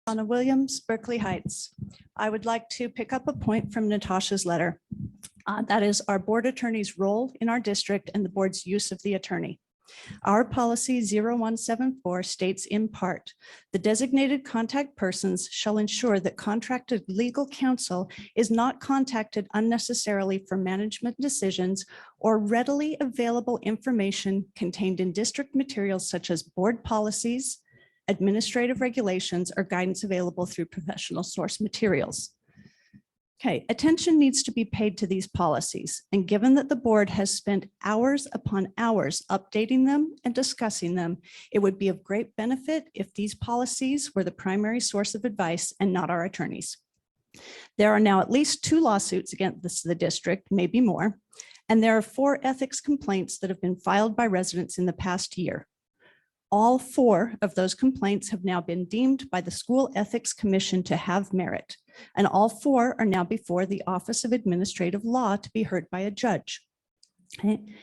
Anna Williams, Berkeley Heights. I would like to pick up a point from Natasha's letter. That is our board attorney's role in our district and the board's use of the attorney. Our policy 0174 states in part, the designated contact persons shall ensure that contracted legal counsel is not contacted unnecessarily for management decisions or readily available information contained in district materials such as board policies, administrative regulations, or guidance available through professional source materials. Okay, attention needs to be paid to these policies, and given that the board has spent hours upon hours updating them and discussing them, it would be of great benefit if these policies were the primary source of advice and not our attorneys. There are now at least 2 lawsuits against the district, maybe more, and there are 4 ethics complaints that have been filed by residents in the past year. All 4 of those complaints have now been deemed by the School Ethics Commission to have merit, and all 4 are now before the Office of Administrative Law to be heard by a judge. Okay.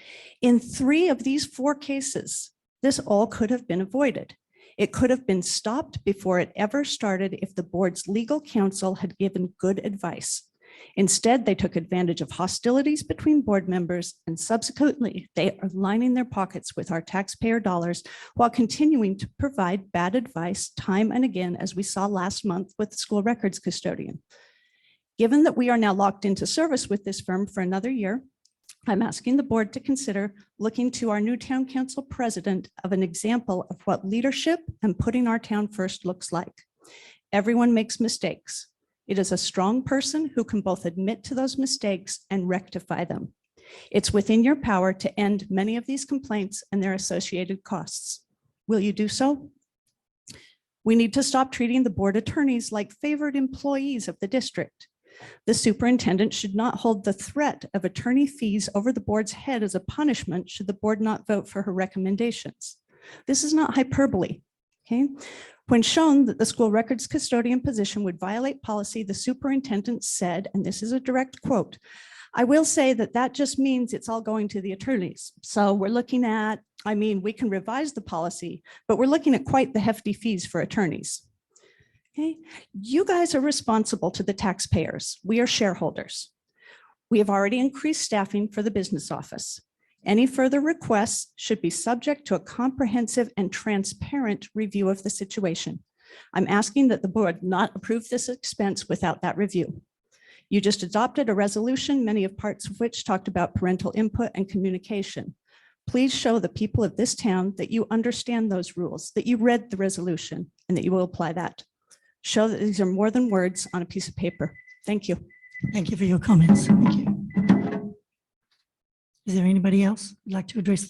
In 3 of these 4 cases, this all could have been avoided. It could have been stopped before it ever started if the board's legal counsel had given good advice. Instead, they took advantage of hostilities between board members, and subsequently, they are lining their pockets with our taxpayer dollars while continuing to provide bad advice time and again, as we saw last month with the school records custodian. Given that we are now locked into service with this firm for another year, I'm asking the board to consider looking to our new town council president of an example of what leadership and putting our town first looks like. Everyone makes mistakes. It is a strong person who can both admit to those mistakes and rectify them. It's within your power to end many of these complaints and their associated costs. Will you do so? We need to stop treating the board attorneys like favored employees of the district. The superintendent should not hold the threat of attorney fees over the board's head as a punishment should the board not vote for her recommendations. This is not hyperbole. Okay. When shown that the school records custodian position would violate policy, the superintendent said, and this is a direct quote, "I will say that that just means it's all going to the attorneys. So we're looking at, we can revise the policy, but we're looking at quite the hefty fees for attorneys." Okay. You guys are responsible to the taxpayers. We are shareholders. We have already increased staffing for the business office. Any further requests should be subject to a comprehensive and transparent review of the situation. I'm asking that the board not approve this expense without that review. You just adopted a resolution, many of parts of which talked about parental input and communication. Please show the people of this town that you understand those rules, that you read the resolution, and that you will apply that. Show that these are more than words on a piece of paper. Thank you. Thank you for your comments. Thank you. Is there anybody else who'd like to address the